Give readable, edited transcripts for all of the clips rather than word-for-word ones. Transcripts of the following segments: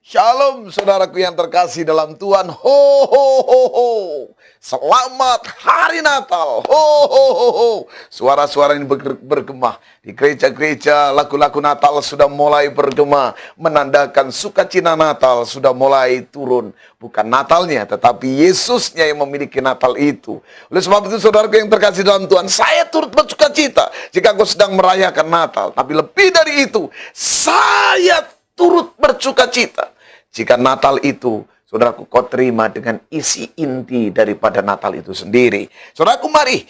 Shalom saudaraku yang terkasih dalam Tuhan. Ho ho ho ho. Selamat hari Natal. Ho ho ho ho. Suara-suara ini bergema di gereja-gereja. Lagu-lagu Natal sudah mulai bergema, menandakan sukacita Natal sudah mulai turun. Bukan Natalnya, tetapi Yesusnya yang memiliki Natal itu. Oleh sebab itu saudaraku yang terkasih dalam Tuhan, saya turut bersukacita jika engkau sedang merayakan Natal. Tapi lebih dari itu, saya turut bersukacita jika Natal itu, saudaraku, kau terima dengan isi inti daripada Natal itu sendiri. Saudaraku, mari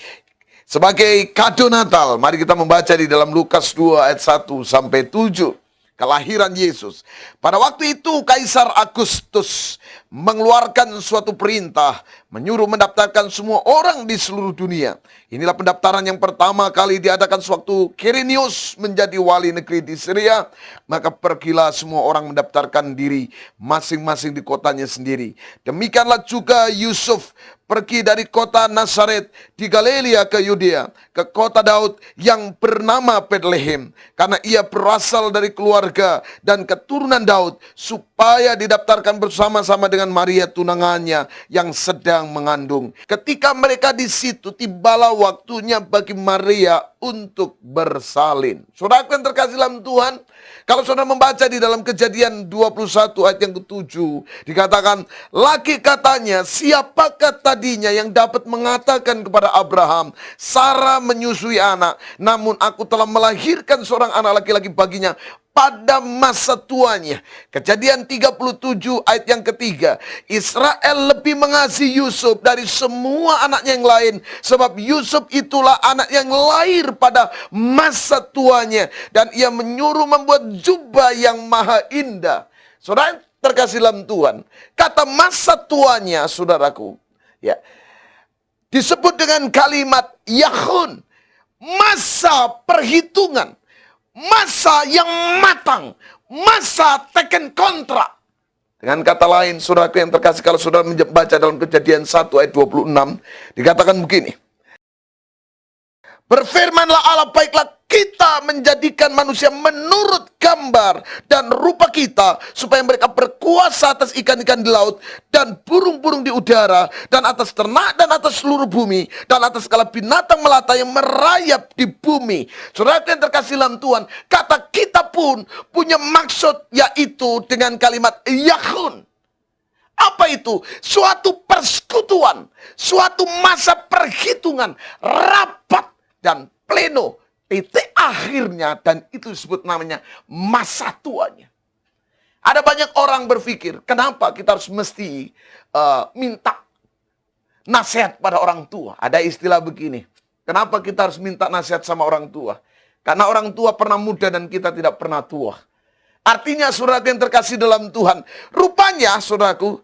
sebagai kado Natal, mari kita membaca di dalam Lukas 2 ayat 1 sampai 7. Kelahiran Yesus. Pada waktu itu Kaisar Agustus mengeluarkan suatu perintah, menyuruh mendaftarkan semua orang di seluruh dunia. Inilah pendaftaran yang pertama kali diadakan sewaktu Quirinius menjadi wali negeri di Syria. Maka pergilah semua orang mendaftarkan diri masing-masing di kotanya sendiri. Demikianlah juga Yusuf pergi dari kota Nazaret di Galilea ke Yudea, ke kota Daud yang bernama Bethlehem, karena ia berasal dari keluarga dan keturunan Daud, supaya didaftarkan bersama-sama dengan Maria tunangannya yang sedang mengandung. Ketika mereka di situ, tibalah waktunya bagi Maria untuk bersalin. Saudara yang terkasih dalam Tuhan, kalau saudara membaca di dalam Kejadian 21 ayat yang ke-7, dikatakan, lagi katanya, siapakah tadinya yang dapat mengatakan kepada Abraham, Sarah menyusui anak, namun aku telah melahirkan seorang anak laki-laki baginya pada masa tuanya. Kejadian 37 ayat yang ketiga, Israel lebih mengasihi Yusuf dari semua anaknya yang lain, sebab Yusuf itulah anak yang lahir pada masa tuanya, dan ia menyuruh membuat jubah yang maha indah. Saudara terkasih dalam Tuhan, kata masa tuanya, saudaraku, ya, disebut dengan kalimat Yahun, masa perhitungan, masa yang matang, masa teken kontrak. Dengan kata lain, saudaraku yang terkasih, kalau saudara membaca dalam Kejadian 1 ayat 26, dikatakan begini, berfirmanlah Allah, baiklah kita menjadikan manusia menurut gambar dan rupa kita, supaya mereka berkuasa atas ikan-ikan di laut, dan burung-burung di udara, dan atas ternak, dan atas seluruh bumi, dan atas segala binatang melata yang merayap di bumi. Saudara yang terkasih dalam Tuhan, kata kita pun punya maksud, yaitu dengan kalimat Yahun. Apa itu? Suatu persekutuan, suatu masa perhitungan, rapat dan pleno, titik akhirnya, dan itu disebut namanya masa tuanya. Ada banyak orang berpikir, kenapa kita harus mesti minta nasihat pada orang tua? Ada istilah begini, kenapa kita harus minta nasihat sama orang tua? Karena orang tua pernah muda dan kita tidak pernah tua. Artinya, saudara yang terkasih dalam Tuhan, rupanya, saudaraku,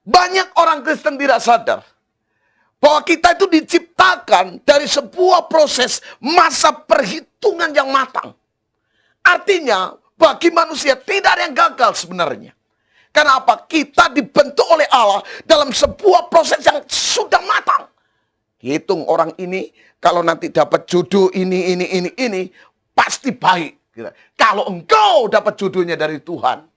banyak orang Kristen tidak sadar bahwa kita itu diciptakan dari sebuah proses masa perhitungan yang matang. Artinya, bagi manusia tidak ada yang gagal sebenarnya. Kenapa? Kita dibentuk oleh Allah dalam sebuah proses yang sudah matang. Hitung orang ini, kalau nanti dapat jodoh ini, pasti baik. Kalau engkau dapat jodohnya dari Tuhan.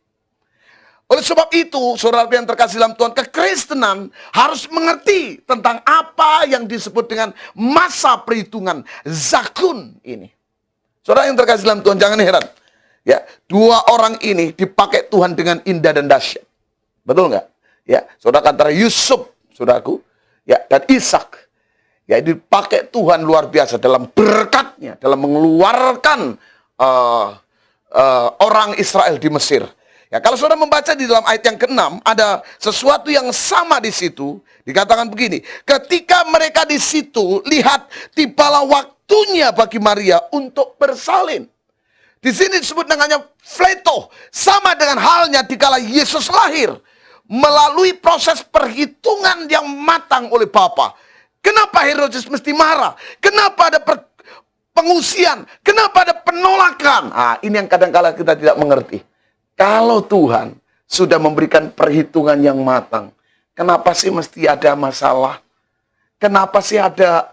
Oleh sebab itu, saudara yang terkasih dalam Tuhan, kekristenan harus mengerti tentang apa yang disebut dengan masa perhitungan zakun ini. Saudara yang terkasih dalam Tuhan, jangan heran. Ya, dua orang ini dipakai Tuhan dengan indah dan dahsyat. Betul nggak? Ya, saudara, antara Yusuf, saudaraku, ya, dan Ishak, ya, dipakai Tuhan luar biasa dalam berkatnya, dalam mengeluarkan orang Israel di Mesir. Ya, kalau saudara membaca di dalam ayat yang ke-6, ada sesuatu yang sama di situ. Dikatakan begini, ketika mereka di situ, lihat, tibalah waktunya bagi Maria untuk bersalin. Di sini disebut dengannya fleto, sama dengan halnya dikala Yesus lahir, melalui proses perhitungan yang matang oleh Bapa. Kenapa Herodes mesti marah? Kenapa ada pengungsian? Kenapa ada penolakan? Ini yang kadang-kala kita tidak mengerti. Kalau Tuhan sudah memberikan perhitungan yang matang, kenapa sih mesti ada masalah? Kenapa sih ada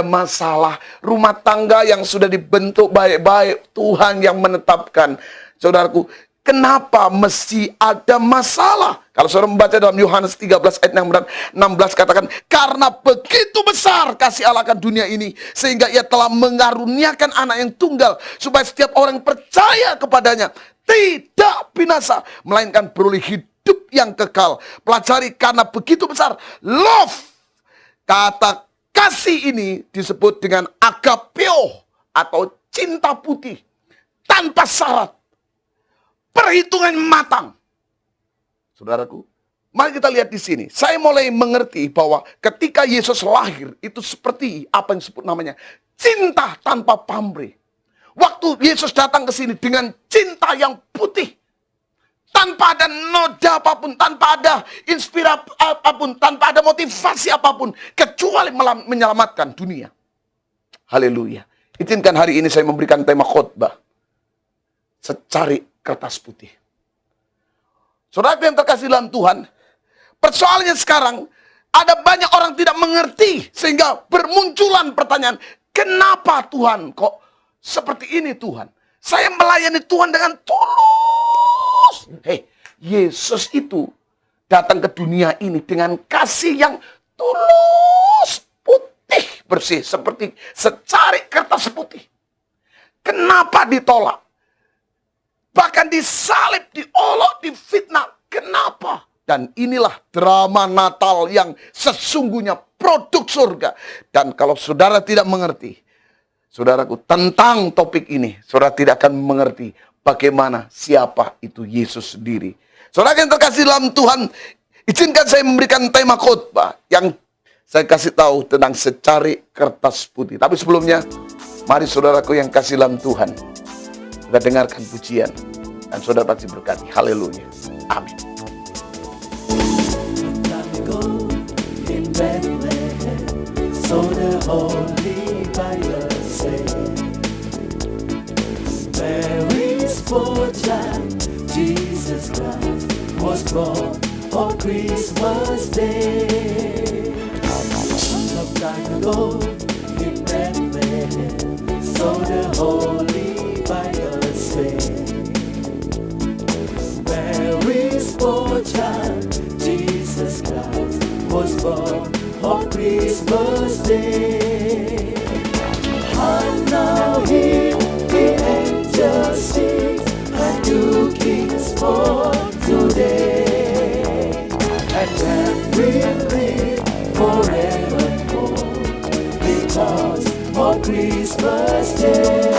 masalah? Rumah tangga yang sudah dibentuk baik-baik, Tuhan yang menetapkan. Saudaraku, kenapa mesti ada masalah? Kalau saudara membaca dalam Yohanes 13 ayat 16 katakan, karena begitu besar kasih Allah akan dunia ini, sehingga ia telah mengaruniakan anak yang tunggal, supaya setiap orang yang percaya kepadanya tidak binasa, melainkan beroleh hidup yang kekal. Pelajari, karena begitu besar. Love, kata kasih ini disebut dengan agapeo atau cinta putih, tanpa syarat, perhitungan matang. Saudaraku, mari kita lihat di sini. Saya mulai mengerti bahwa ketika Yesus lahir, itu seperti apa yang disebut namanya cinta tanpa pamrih. Waktu Yesus datang ke sini dengan cinta yang putih, tanpa ada noda apapun, tanpa ada inspirasi apapun, tanpa ada motivasi apapun, kecuali menyelamatkan dunia. Haleluya. Izinkan hari ini saya memberikan tema khotbah, secari kertas putih. Saudara yang terkasih dalam Tuhan, persoalannya sekarang ada banyak orang tidak mengerti, sehingga bermunculan pertanyaan, kenapa Tuhan kok seperti ini Tuhan? Saya melayani Tuhan dengan tulus. Yesus itu datang ke dunia ini dengan kasih yang tulus, putih, bersih, seperti secari kertas putih. Kenapa ditolak? Bahkan disalib, diolok, difitnah. Kenapa? Dan inilah drama Natal yang sesungguhnya produk surga. Dan kalau saudara tidak mengerti, saudaraku, tentang topik ini, saudara tidak akan mengerti bagaimana siapa itu Yesus sendiri. Saudara yang terkasih dalam Tuhan, izinkan saya memberikan tema khotbah yang saya kasih tahu tentang secari kertas putih. Tapi sebelumnya, mari saudaraku yang kasih dalam Tuhan, kita dengarkan pujian, dan saudara pasti berkati. Haleluya. Amin. So the Holy Bible says, Mary's poor child, Jesus Christ, was born on Christmas Day. Some time ago in Bethlehem, so the Holy Bible says, Mary's poor child, Jesus Christ, was born on Christmas Day. And now hear the angels sing, a new King's born today. And then we'll live forevermore, because on Christmas Day.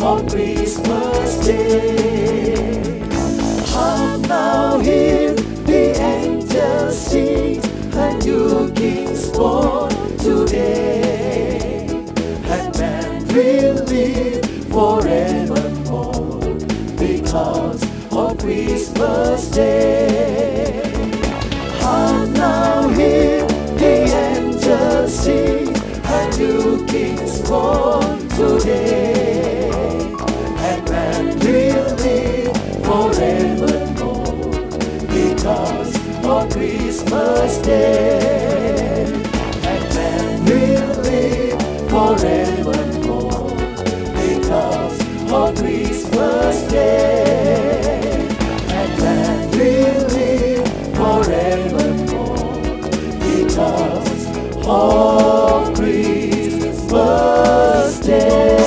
On Christmas Day, and now hear the angels sing, a new King's born today, and man will live forevermore, because on Christmas Day. And now hear the angels sing, a new King's born today. Forevermore, because on Christmas Day, and man will live forevermore, because on Christmas Day, and man will live forevermore, because on Christmas Day.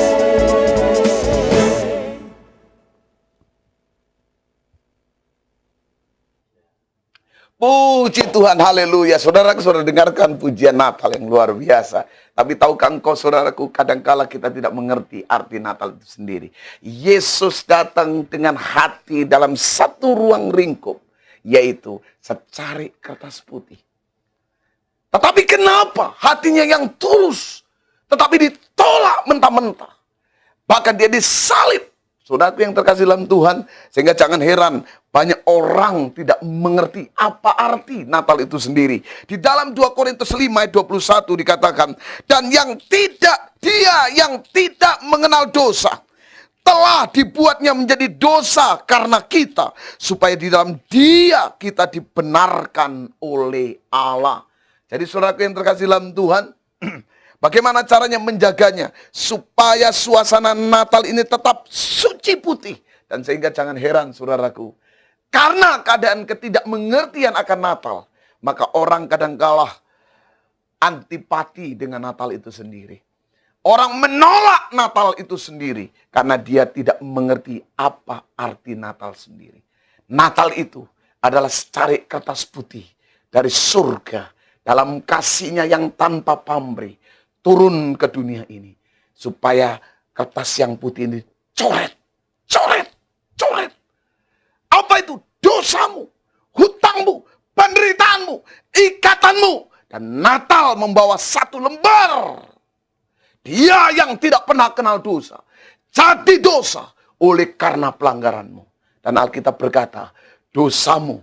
Puji Tuhan, haleluya. Saudaraku, saudara dengarkan pujian Natal yang luar biasa. Tapi tahukah engkau, saudaraku, kadangkala kita tidak mengerti arti Natal itu sendiri. Yesus datang dengan hati dalam satu ruang lingkup, yaitu secari kertas putih. Tetapi kenapa hatinya yang tulus, tetapi ditolak mentah-mentah? Bahkan dia disalib. Saudaraku yang terkasih dalam Tuhan, sehingga jangan heran Banyak orang tidak mengerti apa arti Natal itu sendiri. Di dalam 2 Korintus 5 ayat 21 dikatakan, dan dia yang tidak mengenal dosa, telah dibuatnya menjadi dosa karena kita, supaya di dalam dia kita dibenarkan oleh Allah. Jadi saudaraku yang terkasih dalam Tuhan, bagaimana caranya menjaganya supaya suasana Natal ini tetap suci putih. Dan sehingga jangan heran saudaraku, karena keadaan ketidakmengertian akan Natal, maka orang kadangkala antipati dengan Natal itu sendiri. Orang menolak Natal itu sendiri karena dia tidak mengerti apa arti Natal sendiri. Natal itu adalah secari kertas putih dari surga dalam kasih-Nya yang tanpa pamrih turun ke dunia ini supaya kertas yang putih ini coret. Apa itu? Dosamu, hutangmu, penderitaanmu, ikatanmu. Dan Natal membawa satu lembar. Dia yang tidak pernah kenal dosa, jadi dosa oleh karena pelanggaranmu. Dan Alkitab berkata, dosamu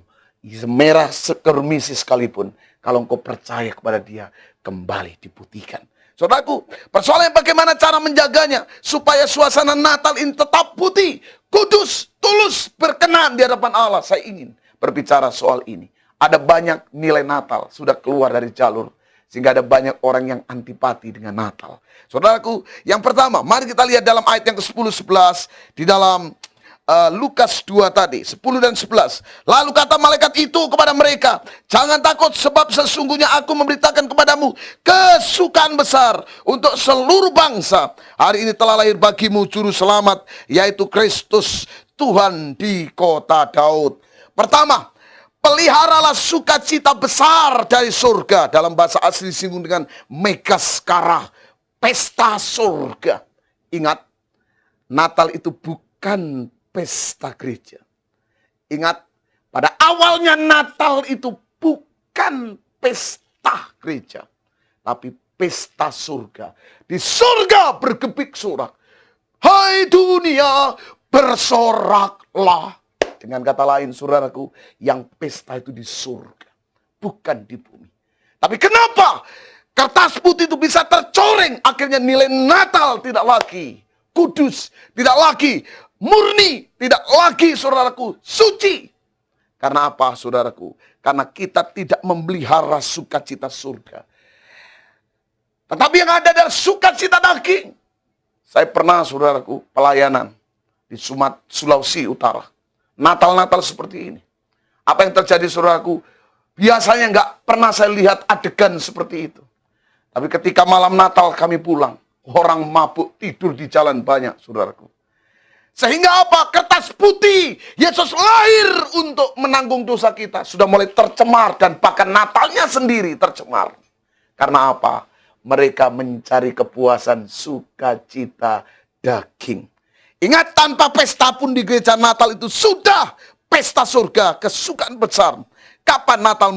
merah sekermisi sekalipun, kalau engkau percaya kepada dia, kembali diputihkan. Saudaraku, persoalannya bagaimana cara menjaganya supaya suasana Natal ini tetap putih, kudus, tulus, berkenan di hadapan Allah. Saya ingin berbicara soal ini. Ada banyak nilai Natal sudah keluar dari jalur, sehingga ada banyak orang yang antipati dengan Natal. Saudaraku, yang pertama, mari kita lihat dalam ayat yang ke-10-11 di dalam Lukas 2 tadi, 10 dan 11. Lalu kata malaikat itu kepada mereka, jangan takut sebab sesungguhnya aku memberitakan kepadamu kesukaan besar untuk seluruh bangsa. Hari ini telah lahir bagimu juru selamat, yaitu Kristus Tuhan di kota Daud. Pertama, peliharalah sukacita besar dari surga. Dalam bahasa asli disinggung dengan megaskara, pesta surga. Ingat, Natal itu bukan pesta gereja. Ingat, pada awalnya Natal itu bukan pesta gereja, tapi pesta surga. Di surga bergebik sorak. Hai dunia, bersoraklah. Dengan kata lain, saudaraku, yang pesta itu di surga, bukan di bumi. Tapi kenapa kertas putih itu bisa tercoreng? Akhirnya nilai Natal tidak lagi kudus, tidak lagi murni, tidak lagi, saudaraku, suci. Karena apa, saudaraku? Karena kita tidak memelihara sukacita surga. Tetapi yang ada adalah sukacita daging. Saya pernah, saudaraku, pelayanan di Sulawesi Utara. Natal-Natal seperti ini. Apa yang terjadi, saudaraku? Biasanya nggak pernah saya lihat adegan seperti itu. Tapi ketika malam Natal kami pulang, orang mabuk tidur di jalan banyak, saudaraku. Sehingga apa? Kertas putih Yesus lahir untuk menanggung dosa kita sudah mulai tercemar, dan bahkan Natalnya sendiri tercemar. Karena apa? Mereka mencari kepuasan sukacita daging. Ingat, tanpa pesta pun di gereja Natal itu sudah pesta surga, kesukaan besar. Kapan Natal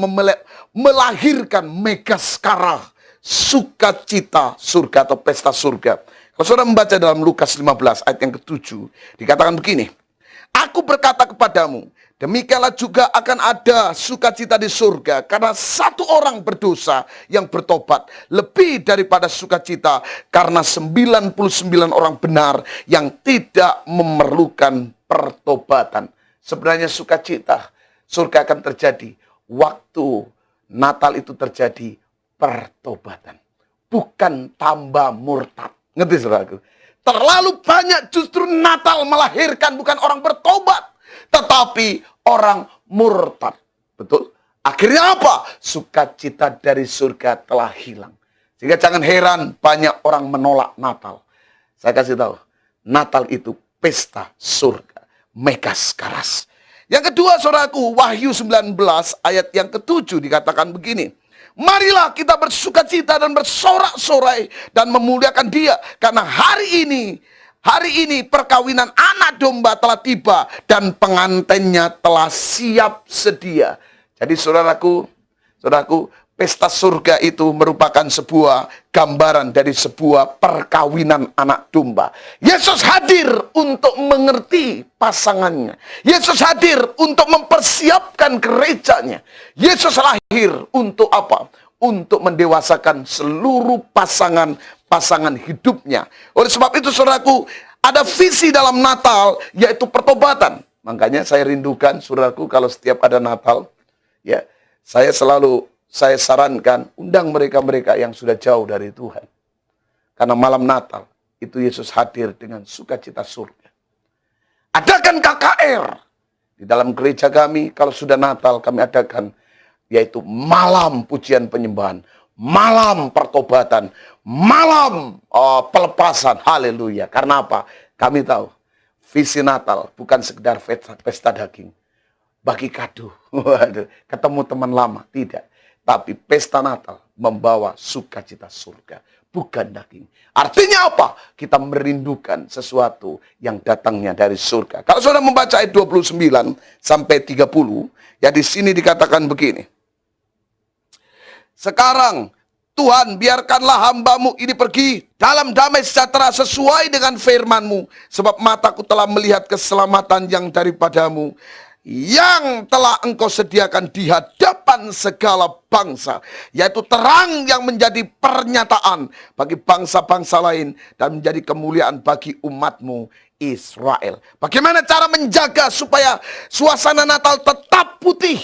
melahirkan megaskara, sukacita surga atau pesta surga? Kalau saudara membaca dalam Lukas 15 ayat yang ke-7, dikatakan begini, aku berkata kepadamu, demikianlah juga akan ada sukacita di surga, karena satu orang berdosa yang bertobat, lebih daripada sukacita karena 99 orang benar yang tidak memerlukan pertobatan. Sebenarnya sukacita surga akan terjadi waktu Natal itu terjadi pertobatan, bukan tambah murtad. Ngerti, saudaraku? Terlalu banyak justru Natal melahirkan bukan orang bertobat, tetapi orang murtad. Betul? Akhirnya apa? Sukacita dari surga telah hilang. Sehingga jangan heran banyak orang menolak Natal. Saya kasih tahu, Natal itu pesta surga, megaskaras. Yang kedua, saudaraku, Wahyu 19 ayat yang ke-7 dikatakan begini. Marilah kita bersukacita dan bersorak-sorai dan memuliakan Dia, karena hari ini perkawinan anak domba telah tiba dan pengantinnya telah siap sedia. Jadi saudaraku, pesta surga itu merupakan sebuah gambaran dari sebuah perkawinan anak domba. Yesus hadir untuk mengerti pasangannya. Yesus hadir untuk mempersiapkan gerejanya. Yesus lahir untuk apa? Untuk mendewasakan seluruh pasangan hidupnya. Oleh sebab itu, saudaraku, ada visi dalam Natal, yaitu pertobatan. Makanya saya rindukan, saudaraku, kalau setiap ada Natal, ya, saya sarankan, undang mereka-mereka yang sudah jauh dari Tuhan. Karena malam Natal, itu Yesus hadir dengan sukacita surga. Adakan KKR. Di dalam gereja kami, kalau sudah Natal, kami adakan, yaitu malam pujian penyembahan, malam pertobatan, malam pelepasan. Haleluya. Karena apa? Kami tahu, visi Natal bukan sekedar pesta daging. Bagi kado, ketemu teman lama, tidak. Tapi pesta Natal membawa sukacita surga, bukan daging. Artinya apa? Kita merindukan sesuatu yang datangnya dari surga. Kalau saudara membaca ayat 29 sampai 30, ya di sini dikatakan begini. Sekarang, Tuhan, biarkanlah hambamu ini pergi dalam damai sejahtera sesuai dengan firman-Mu. Sebab mataku telah melihat keselamatan yang daripadamu, yang telah Engkau sediakan di hadapan segala bangsa, yaitu terang yang menjadi pernyataan bagi bangsa-bangsa lain dan menjadi kemuliaan bagi umat-Mu Israel. Bagaimana cara menjaga supaya suasana Natal tetap putih,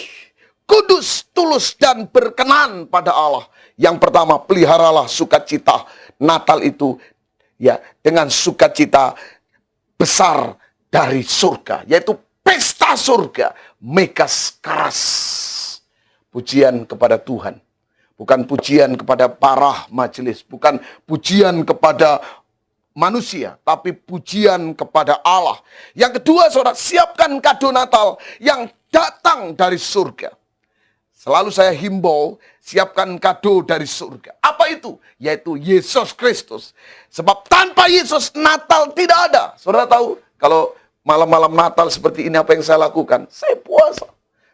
kudus, tulus, dan berkenan pada Allah? Yang pertama, peliharalah sukacita Natal itu, ya, dengan sukacita besar dari surga, yaitu pesta surga, megas keras. Pujian kepada Tuhan, bukan pujian kepada para majelis, bukan pujian kepada manusia, tapi pujian kepada Allah. Yang kedua, saudara, siapkan kado Natal yang datang dari surga. Selalu saya himbau, siapkan kado dari surga. Apa itu? Yaitu Yesus Kristus. Sebab tanpa Yesus, Natal tidak ada. Saudara tahu, kalau malam-malam Natal seperti ini, apa yang saya lakukan? Saya puasa.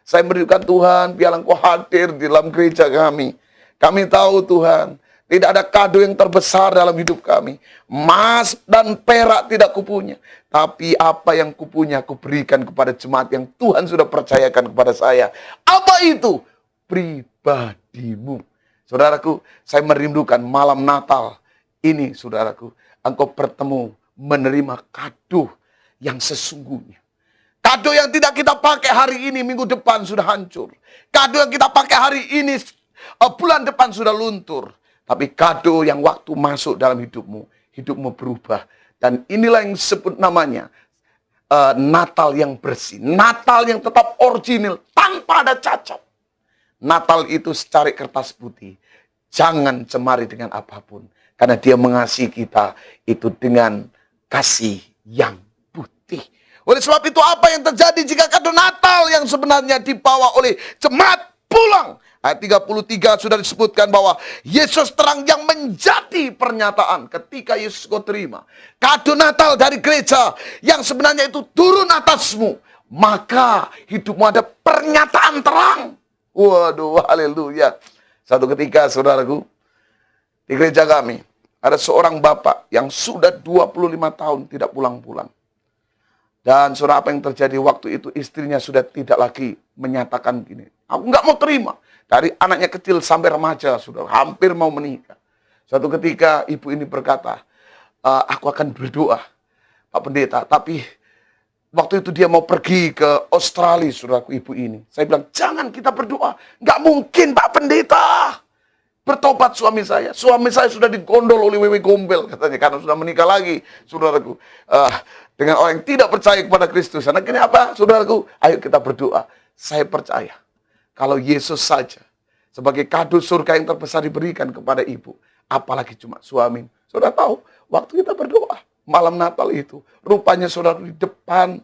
Saya merindukan Tuhan, biarlah Engkau hadir di dalam gereja kami. Kami tahu, Tuhan, tidak ada kado yang terbesar dalam hidup kami. Emas dan perak tidak kupunya. Tapi apa yang kupunya, kuberikan kepada jemaat yang Tuhan sudah percayakan kepada saya. Apa itu? Pribadimu. Saudaraku, saya merindukan malam Natal ini, saudaraku, engkau bertemu, menerima kado yang sesungguhnya. Kado yang tidak kita pakai hari ini, minggu depan sudah hancur. Kado yang kita pakai hari ini, bulan depan sudah luntur. Tapi kado yang waktu masuk dalam hidupmu, hidupmu berubah. Dan inilah yang disebut namanya Natal yang bersih. Natal yang tetap original, tanpa ada cacat. Natal itu secari kertas putih. Jangan cemari dengan apapun. Karena Dia mengasihi kita itu dengan kasih yang putih. Oleh sebab itu, apa yang terjadi jika kado Natal yang sebenarnya dibawa oleh jemaat pulang? Ayat 33 sudah disebutkan bahwa Yesus terang yang menjadi pernyataan ketika Yesus kau terima. Kado Natal dari gereja yang sebenarnya itu turun atasmu. Maka hidupmu ada pernyataan terang. Waduh, haleluya. Satu ketika, saudaraku, di gereja kami, ada seorang bapak yang sudah 25 tahun tidak pulang-pulang. Dan saudara, apa yang terjadi waktu itu, istrinya sudah tidak lagi menyatakan gini, aku nggak mau terima. Dari anaknya kecil sampai remaja, sudah hampir mau menikah. Suatu ketika ibu ini berkata, aku akan berdoa, Pak Pendeta. Tapi waktu itu dia mau pergi ke Australia, saudaraku, ibu ini. Saya bilang, jangan kita berdoa. Nggak mungkin, Pak Pendeta. Bertobat suami saya. Suami saya sudah digondol oleh wewe gombel, katanya. Karena sudah menikah lagi, saudaraku. Dengan orang yang tidak percaya kepada Kristus. Karena gini apa, saudaraku? Ayo kita berdoa. Saya percaya. Kalau Yesus saja, sebagai kado surga yang terbesar diberikan kepada ibu. Apalagi cuma suami. Saudara tahu, waktu kita berdoa. Malam Natal itu, rupanya saudara di depan,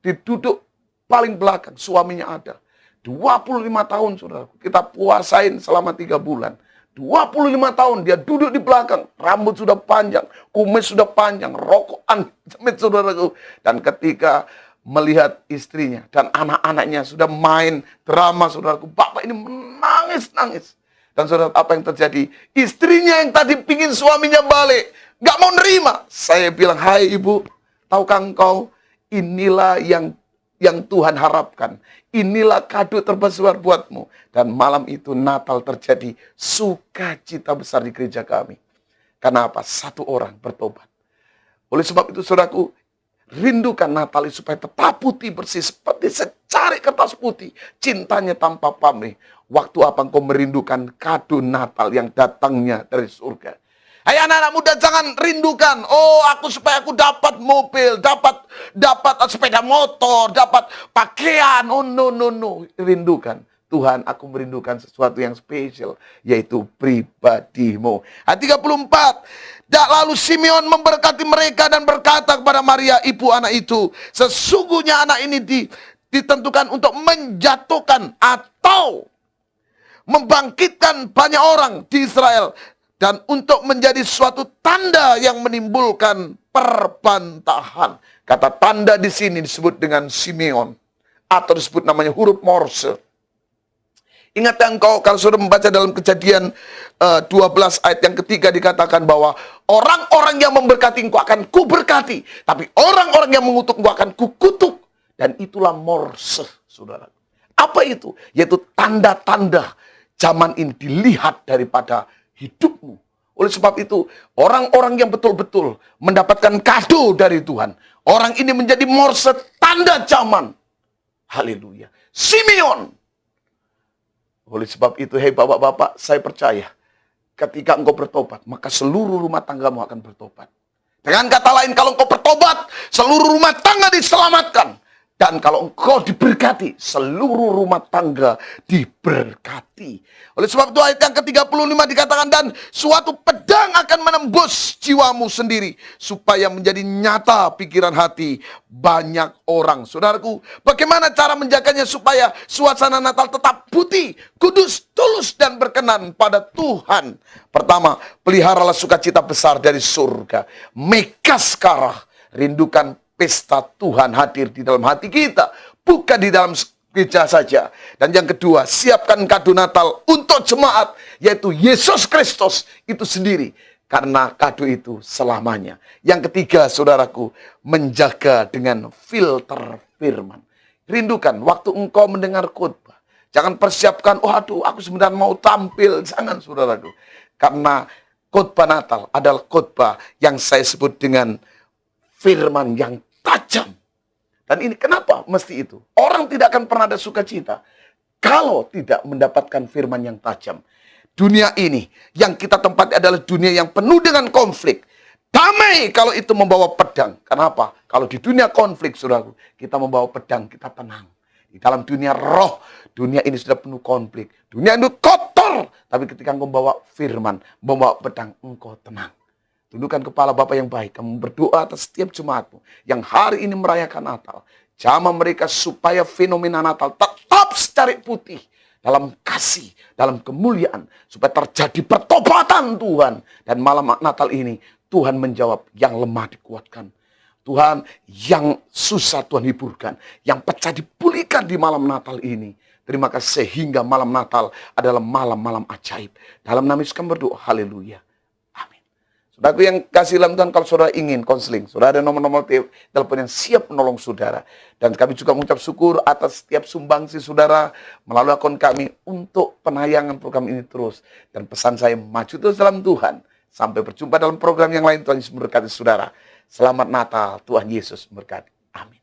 diduduk paling belakang, suaminya ada. 25 tahun, saudara. Kita puasain selama 3 bulan. 25 tahun dia duduk di belakang, rambut sudah panjang, kumis sudah panjang, rokokan, saudaraku. Dan ketika melihat istrinya dan anak-anaknya sudah main drama, saudaraku, bapak ini menangis-nangis. Dan saudara, apa yang terjadi? Istrinya yang tadi pingin suaminya balik, nggak mau nerima. Saya bilang, hai ibu, tahukah engkau, inilah yang Tuhan harapkan. Inilah kado terbesar buatmu. Dan malam itu Natal terjadi sukacita besar di gereja kami. Karena apa? Satu orang bertobat. Oleh sebab itu saudaraku, rindukan Natal supaya tetap putih bersih seperti secari kertas putih. Cintanya tanpa pamrih. Waktu apa engkau merindukan kado Natal yang datangnya dari surga? Hai anak-anak muda, jangan rindukan, oh supaya aku dapat mobil, dapat sepeda motor, dapat pakaian. Oh no. Rindukan. Tuhan, aku merindukan sesuatu yang spesial, yaitu pribadimu. Ayat 34. Lalu Simeon memberkati mereka dan berkata kepada Maria, ibu anak itu, sesungguhnya anak ini ditentukan untuk menjatuhkan atau membangkitkan banyak orang di Israel, dan untuk menjadi suatu tanda yang menimbulkan perbantahan. Kata tanda di sini disebut dengan Simeon, atau disebut namanya huruf Morse. Ingat engkau, kalau sudah membaca dalam Kejadian 12 ayat yang ketiga dikatakan bahwa orang-orang yang memberkati engkau akan kuberkati, tapi orang-orang yang mengutuk engkau akan kukutuk. Dan itulah Morse, saudara. Apa itu? Yaitu tanda-tanda zaman ini dilihat daripada hidupmu. Oleh sebab itu, orang-orang yang betul-betul mendapatkan kado dari Tuhan, orang ini menjadi Morse, tanda zaman. Haleluya. Simeon. Oleh sebab itu, hei bapak-bapak, saya percaya ketika engkau bertobat, maka seluruh rumah tanggamu akan bertobat. Dengan kata lain, kalau engkau bertobat, seluruh rumah tangga diselamatkan. Dan kalau engkau diberkati, seluruh rumah tangga diberkati. Oleh sebab itu ayat yang ke-35 dikatakan, dan suatu pedang akan menembus jiwamu sendiri, supaya menjadi nyata pikiran hati banyak orang. Saudaraku, bagaimana cara menjaganya supaya suasana Natal tetap putih, kudus, tulus, dan berkenan pada Tuhan? Pertama, peliharalah sukacita besar dari surga. Mekaskarah, rindukan pesta Tuhan hadir di dalam hati kita, bukan di dalam gereja saja. Dan yang kedua, siapkan kado Natal untuk jemaat, yaitu Yesus Kristus itu sendiri, karena kado itu selamanya. Yang ketiga, saudaraku, menjaga dengan filter firman. Rindukan waktu engkau mendengar khotbah. Jangan persiapkan, aku sebenarnya mau tampil. Jangan, saudaraku. Karena khotbah Natal adalah khotbah yang saya sebut dengan firman yang tajam. Dan ini kenapa mesti itu? Orang tidak akan pernah ada sukacita kalau tidak mendapatkan firman yang tajam. Dunia ini yang kita tempati adalah dunia yang penuh dengan konflik. Damai kalau itu membawa pedang. Kenapa? Kalau di dunia konflik, saudaraku, kita membawa pedang, kita tenang. Di dalam dunia roh, dunia ini sudah penuh konflik. Dunia itu kotor. Tapi ketika engkau membawa firman, membawa pedang, engkau tenang. Tundukkan kepala Bapa yang baik. Kamu berdoa atas setiap jemaatmu yang hari ini merayakan Natal. Jamah mereka supaya fenomena Natal tetap secari putih. Dalam kasih, dalam kemuliaan. Supaya terjadi pertobatan Tuhan. Dan malam Natal ini Tuhan menjawab, yang lemah dikuatkan. Tuhan, yang susah Tuhan hiburkan. Yang pecah dipulihkan di malam Natal ini. Terima kasih sehingga malam Natal adalah malam-malam ajaib. Dalam nama Yesus kami berdoa. Haleluya. Saudaraku yang kasih dalam Tuhan, kalau saudara ingin konseling, saudara ada nomor-nomor telepon yang siap menolong saudara. Dan kami juga mengucap syukur atas setiap sumbangsi saudara melalui akun kami untuk penayangan program ini terus. Dan pesan saya, maju terus dalam Tuhan. Sampai berjumpa dalam program yang lain. Tuhan Yesus memberkati saudara. Selamat Natal, Tuhan Yesus memberkati. Amin.